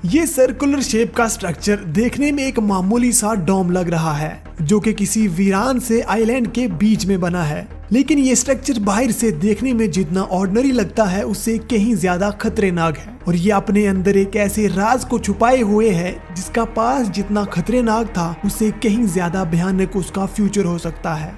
ये circular shape का structure देखने में एक मामूली सा डोम लग रहा है जो कि किसी वीरान से आइलैंड के बीच में बना है, लेकिन ये स्ट्रक्चर बाहर से देखने में जितना ऑर्डिनरी लगता है उससे कहीं ज्यादा खतरनाक है और ये अपने अंदर एक ऐसे राज को छुपाए हुए है जिसका पास जितना खतरनाक था उससे कहीं ज्यादा भयानक उसका फ्यूचर हो सकता है।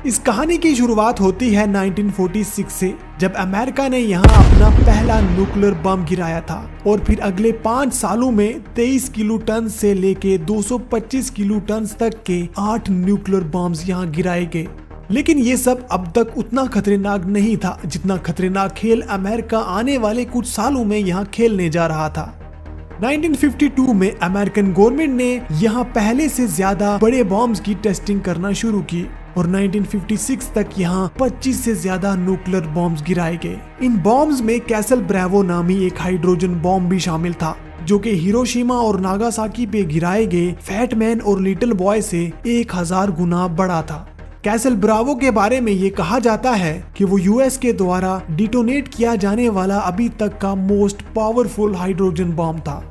इस कहानी की शुरुआत होती है 1946 से, जब अमेरिका ने यहाँ अपना पहला न्यूक्लियर बम गिराया था और फिर अगले 5 सालों में 23 किलो टन से लेके 225 किलो टन तक के 8 न्यूक्लियर बम्स यहाँ गिराए गए। लेकिन ये सब अब तक उतना खतरनाक नहीं था जितना खतरनाक खेल अमेरिका आने वाले कुछ सालों में यहाँ खेलने जा रहा था। 1952 में अमेरिकन गवर्नमेंट ने यहाँ पहले से ज्यादा बड़े बॉम्ब्स की टेस्टिंग करना शुरू की और 1956 तक यहाँ 25 से ज्यादा न्यूक्लियर बॉम्ब्स गिराए गए। इन बॉम्ब्स में कैसल ब्रेवो नामी एक हाइड्रोजन बॉम्ब भी शामिल था जो कि हिरोशिमा और नागासाकी पे गिराए गए फैट मैन और लिटिल बॉय से 1000 गुना बड़ा था। कैसल ब्रावो के बारे में ये कहा जाता है कि वो यूएस के द्वारा डिटोनेट किया जाने वाला अभी तक का मोस्ट पावरफुल हाइड्रोजन बॉम्ब था।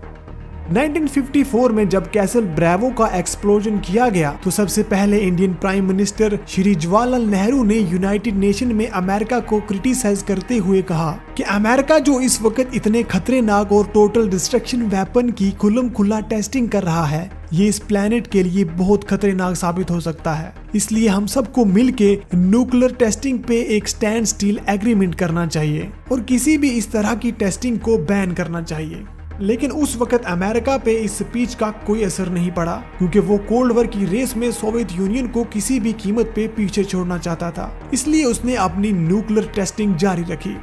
1954 में जब कैसल ब्रावो का एक्सप्लोजन किया गया तो सबसे पहले Indian prime minister Shri Jawaharlal Nehru ने यूनाइटेड नेशन में अमेरिका को क्रिटिसाइज करते हुए कहा कि अमेरिका जो इस वक्त इतने खतरनाक और टोटल डिस्ट्रक्शन वेपन की खुल्लम खुल्ला टेस्टिंग कर रहा है, ये इस प्लेनेट के लिए बहुत खतरनाक साबित हो सकता है। इसलिए हम सबको मिलके न्यूक्लियर टेस्टिंग पे एक स्टैंड स्टिल एग्रीमेंट करना चाहिए और किसी भी इस तरह की टेस्टिंग को बैन करना चाहिए। लेकिन उस वक्त अमेरिका पे इस स्पीच का कोई असर नहीं पड़ा क्योंकि वो कोल्ड वॉर की रेस में सोवियत यूनियन को किसी भी कीमत पे पीछे छोड़ना चाहता था, इसलिए उसने अपनी न्यूक्लियर टेस्टिंग जारी रखी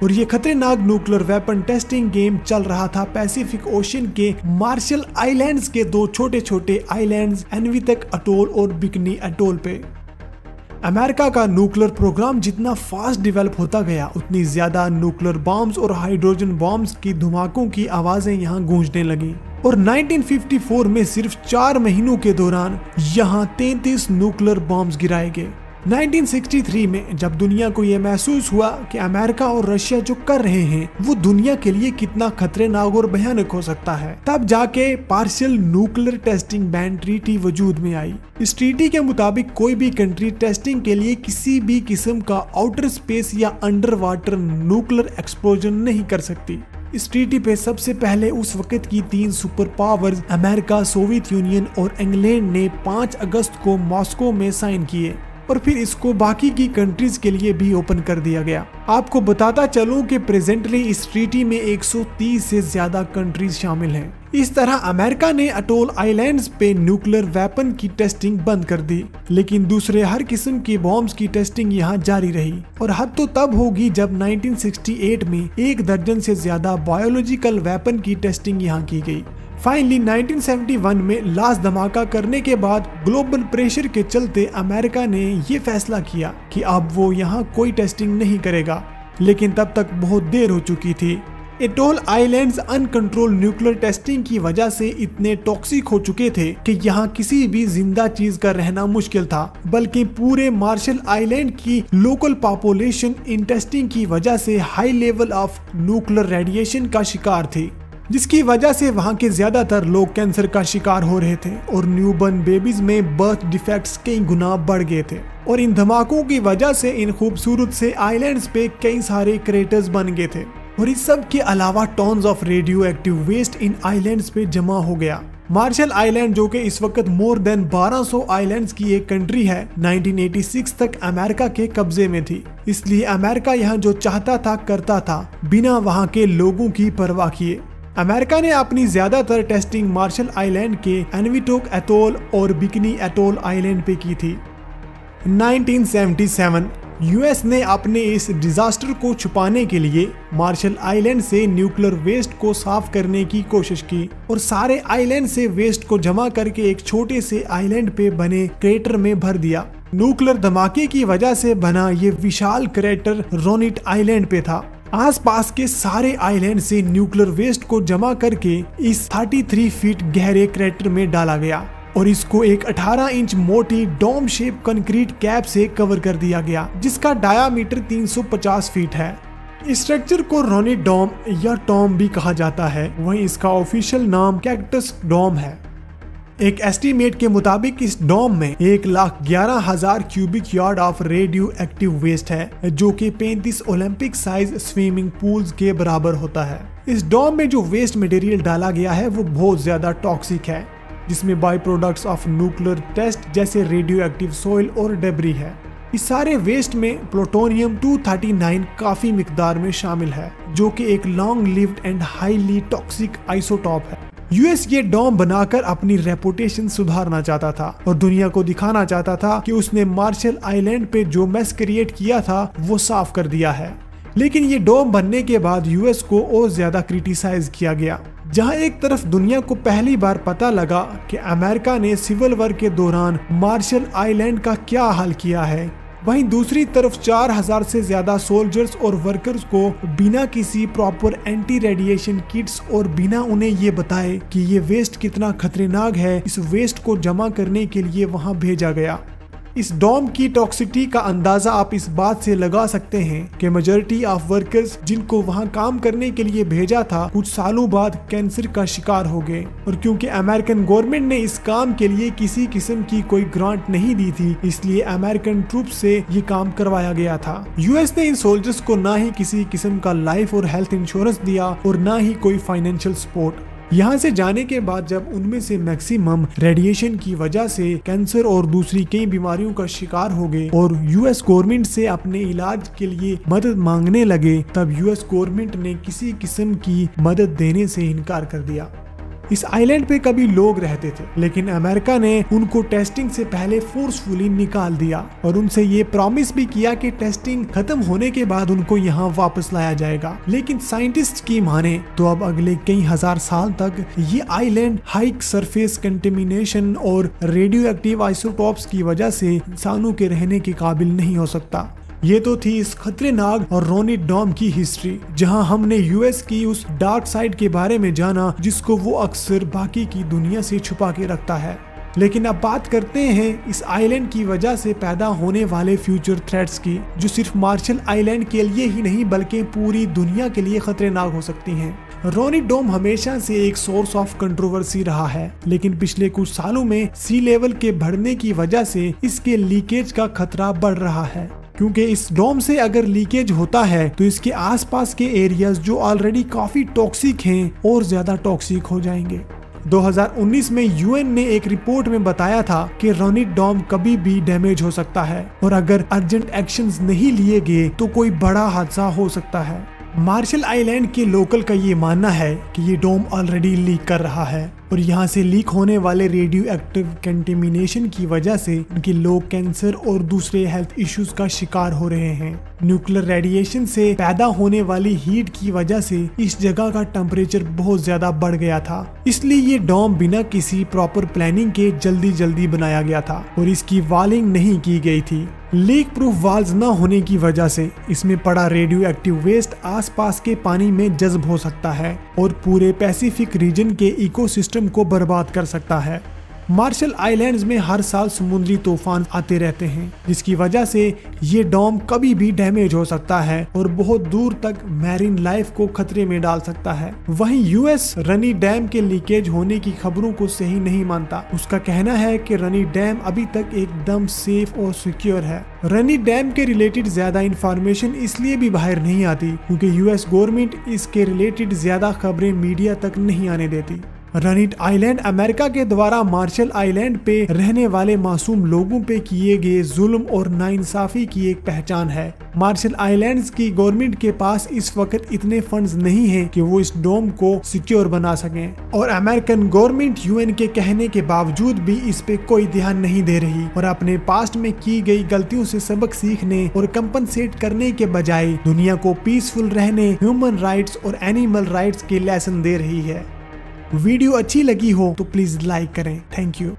और ये खतरनाक न्यूक्लियर वेपन टेस्टिंग गेम चल रहा था पैसिफिक ओशन के मार्शल आइलैंड्स के 2 छोटे छोटे आइलैंड्स एनवितक अटोल और बिकनी अटोल पे। अमेरिका का न्यूक्लियर प्रोग्राम जितना फास्ट डेवलप होता गया उतनी ज्यादा न्यूक्लियर बॉम्ब्स और हाइड्रोजन बॉम्ब्स की धमाकों की आवाजें यहाँ गूंजने लगी और 1954 में सिर्फ 4 महीनों के दौरान यहाँ 33 न्यूक्लियर बॉम्ब्स गिराए गए। 1963 में जब दुनिया को यह महसूस हुआ कि अमेरिका और रशिया जो कर रहे हैं वो दुनिया के लिए कितना खतरनाक और भयानक हो सकता है, तब जाके partial nuclear testing ban treaty वजूद में आई। इस ट्रीटी के मुताबिक कोई भी कंट्री टेस्टिंग के लिए किसी भी किस्म का आउटर स्पेस या अंडर वाटर न्यूक्लियर एक्सप्लोजन नहीं कर सकती। इस ट्रीटी पे सबसे पहले उस वक्त की 3 super powers America, Soviet union और इंग्लैंड ने 5 अगस्त को मॉस्को में साइन किए और फिर इसको बाकी की कंट्रीज के लिए भी ओपन कर दिया गया। आपको बताता चलूं कि प्रेजेंटली इस ट्रीटी में 130 से ज्यादा कंट्रीज शामिल हैं। इस तरह अमेरिका ने अटोल आइलैंड्स पे न्यूक्लियर वेपन की टेस्टिंग बंद कर दी, लेकिन दूसरे हर किस्म के बॉम्ब्स की टेस्टिंग यहाँ जारी रही और हद तो तब होगी जब 1968 में 1 दर्जन से ज्यादा बायोलॉजिकल वेपन की टेस्टिंग यहाँ की गई। फाइनली 1971 में लास्ट धमाका करने के बाद ग्लोबल प्रेशर के चलते अमेरिका ने ये फैसला किया कि अब वो यहाँ कोई टेस्टिंग नहीं करेगा, लेकिन तब तक बहुत देर हो चुकी थी। Atoll islands uncontrol nuclear testing की वजह से इतने टॉक्सिक हो चुके थे कि यहाँ किसी भी जिंदा चीज का रहना मुश्किल था, बल्कि पूरे मार्शल आइलैंड की लोकल पॉपुलेशन इन टेस्टिंग की वजह से high level of nuclear radiation का शिकार थी, जिसकी वजह से वहां के ज्यादातर लोग कैंसर का शिकार हो रहे थे और न्यूबॉर्न बेबीज में बर्थ डिफेक्ट्स कई गुना बढ़ गए थे। और इन धमाकों की वजह से इन खूबसूरत से आइलैंड्स पे कई सारे क्रेटर्स बन गए थे और इस सब के अलावा tons of radioactive waste इन आइलैंड्स पे जमा हो गया। मार्शल आइलैंड जो कि इस वक्त मोर देन 1200 आइलैंड्स की एक कंट्री है, 1986 तक अमेरिका के कब्जे में थी, इसलिए अमेरिका यहाँ जो चाहता था करता था बिना वहाँ के लोगों की परवाह किए। अमेरिका ने अपनी ज्यादातर टेस्टिंग मार्शल आइलैंड के एनविटोक एटोल और बिकनी एटोल आइलैंड पे की थी। 1977 यूएस ने अपने इस डिजास्टर को छुपाने के लिए मार्शल आइलैंड से न्यूक्लियर वेस्ट को साफ करने की कोशिश की और सारे आइलैंड से वेस्ट को जमा करके एक छोटे से आइलैंड पे बने क्रेटर में भर दिया। न्यूक्लियर धमाके की वजह से बना ये विशाल क्रेटर रोनिट आइलैंड पे था। आसपास के सारे आइलैंड से न्यूक्लियर वेस्ट को जमा करके इस 33 फीट गहरे क्रेटर में डाला गया और इसको एक 18 इंच मोटी डोम शेप कंक्रीट कैप से कवर कर दिया गया, जिसका डायामीटर 350 फीट है। इस स्ट्रक्चर को रोनी डोम या टॉम भी कहा जाता है, वहीं इसका ऑफिशियल नाम कैक्टस डोम है। एक एस्टीमेट के मुताबिक इस डोम में 1,11,000 cubic yard of radioactive waste है, जो कि 35 ओलंपिक साइज स्विमिंग पूल्स के बराबर होता है। इस डोम में जो वेस्ट मटेरियल डाला गया है वो बहुत ज्यादा टॉक्सिक है, जिसमें by products of nuclear test जैसे रेडियो एक्टिव सॉइल और डेब्री है। इस सारे वेस्ट में प्लूटोनियम 239 काफी मिकदार में शामिल है, जो कि एक long lived and highly toxic isotope है। यूएस ये डोम बनाकर अपनी रेपुटेशन सुधारना चाहता था और दुनिया को दिखाना चाहता था कि उसने मार्शल आइलैंड पे जो मेस क्रिएट किया था वो साफ कर दिया है। लेकिन ये डोम बनने के बाद यूएस को और ज्यादा क्रिटिसाइज किया गया, जहां एक तरफ दुनिया को पहली बार पता लगा कि अमेरिका ने सिविल वॉर के दौरान मार्शल आइलैंड का क्या हाल किया है, वहीं दूसरी तरफ 4,000 से ज्यादा सोल्जर्स और वर्कर्स को बिना किसी प्रॉपर एंटी रेडिएशन किट्स और बिना उन्हें ये बताए कि ये वेस्ट कितना खतरनाक है, इस वेस्ट को जमा करने के लिए वहां भेजा गया। इस डोम की टॉक्सिसिटी का अंदाजा आप इस बात से लगा सकते हैं कि मेजॉरिटी ऑफ वर्कर्स जिनको वहां काम करने के लिए भेजा था कुछ सालों बाद कैंसर का शिकार हो गए, और क्योंकि अमेरिकन गवर्नमेंट ने इस काम के लिए किसी किस्म की कोई ग्रांट नहीं दी थी, इसलिए अमेरिकन ट्रूप से ये काम करवाया गया था। यूएस ने इन सोल्जर्स को ना ही किसी किस्म का लाइफ और हेल्थ इंश्योरेंस दिया और ना ही कोई फाइनेंशियल सपोर्ट। यहाँ से जाने के बाद जब उनमें से मैक्सिमम रेडिएशन की वजह से कैंसर और दूसरी कई बीमारियों का शिकार हो गए और यूएस गवर्नमेंट से अपने इलाज के लिए मदद मांगने लगे, तब यूएस गवर्नमेंट ने किसी किस्म की मदद देने से इनकार कर दिया। इस आइलैंड पे कभी लोग रहते थे, लेकिन अमेरिका ने उनको टेस्टिंग से पहले फोर्सफुली निकाल दिया और उनसे ये प्रॉमिस भी किया कि टेस्टिंग खत्म होने के बाद उनको यहाँ वापस लाया जाएगा। लेकिन साइंटिस्ट की माने तो अब अगले कई हजार साल तक ये आइलैंड हाई सरफेस कंटेमिनेशन और रेडियो एक्टिव आइसोटॉप्स की वजह से इंसानों के रहने के काबिल नहीं हो सकता। ये तो थी इस खतरनाक और रोनी डोम की हिस्ट्री, जहां हमने यूएस की उस डार्क साइड के बारे में जाना जिसको वो अक्सर बाकी की दुनिया से छुपा के रखता है। लेकिन अब बात करते हैं इस आइलैंड की वजह से पैदा होने वाले फ्यूचर थ्रेट्स की, जो सिर्फ मार्शल आइलैंड के लिए ही नहीं बल्कि पूरी दुनिया के लिए खतरनाक हो सकती हैं। रोनी डोम हमेशा से एक सोर्स ऑफ कंट्रोवर्सी रहा है, लेकिन पिछले कुछ सालों में सी लेवल के बढ़ने की वजह से इसके लीकेज का खतरा बढ़ रहा है, क्योंकि इस डोम से अगर लीकेज होता है तो इसके आसपास के एरियाज जो ऑलरेडी काफी टॉक्सिक हैं और ज्यादा टॉक्सिक हो जाएंगे। 2019 में यूएन ने एक रिपोर्ट में बताया था कि रोनी डोम कभी भी डैमेज हो सकता है और अगर अर्जेंट एक्शंस नहीं लिए गए तो कोई बड़ा हादसा हो सकता है। मार्शल आइलैंड के लोकल का ये मानना है कि ये डोम ऑलरेडी लीक कर रहा है और यहाँ से लीक होने वाले रेडियो एक्टिव कंटेमिनेशन की वजह से उनके लोग कैंसर और दूसरे हेल्थ इश्यूज का शिकार हो रहे हैं। न्यूक्लियर रेडिएशन से पैदा होने वाली हीट की वजह से इस जगह का टेम्परेचर बहुत ज्यादा बढ़ गया था, इसलिए ये डोम बिना किसी प्रॉपर प्लानिंग के जल्दी बनाया गया था और इसकी वॉलिंग नहीं की गई थी। लीक प्रूफ वाल्स न होने की वजह से इसमें पड़ा रेडियो एक्टिव वेस्ट आसपास के पानी में जज्ब हो सकता है और पूरे पैसिफिक रीजन के इकोसिस्टम को बर्बाद कर सकता है। मार्शल आइलैंड्स में हर साल समुद्री तूफान आते रहते हैं, जिसकी वजह से ये डोम कभी भी डैमेज हो सकता है और बहुत दूर तक मैरीन लाइफ को खतरे में डाल सकता है। वहीं यूएस रनी डैम के लीकेज होने की खबरों को सही नहीं मानता। उसका कहना है कि रनी डैम अभी तक एकदम सेफ और सिक्योर है। रनी डैम के रिलेटेड ज्यादा इंफॉर्मेशन इसलिए भी बाहर नहीं आती क्योंकि यूएस गवर्नमेंट इसके रिलेटेड ज्यादा खबरें मीडिया तक नहीं आने देती। रनीट आइलैंड अमेरिका के द्वारा मार्शल आइलैंड पे रहने वाले मासूम लोगों पे किए गए जुल्म और नाइंसाफी की एक पहचान है। मार्शल आइलैंड्स की गवर्नमेंट के पास इस वक्त इतने फंड्स नहीं हैं कि वो इस डोम को सिक्योर बना सकें और अमेरिकन गवर्नमेंट यूएन के कहने के बावजूद भी इस पे कोई ध्यान नहीं दे रही और अपने पास्ट में की गई गलतियों से सबक सीखने और कंपनसेट करने के बजाय दुनिया को पीसफुल रहने, ह्यूमन राइट्स और एनिमल राइट्स के लेसन दे रही है। वीडियो अच्छी लगी हो तो प्लीज लाइक करें। Thank you.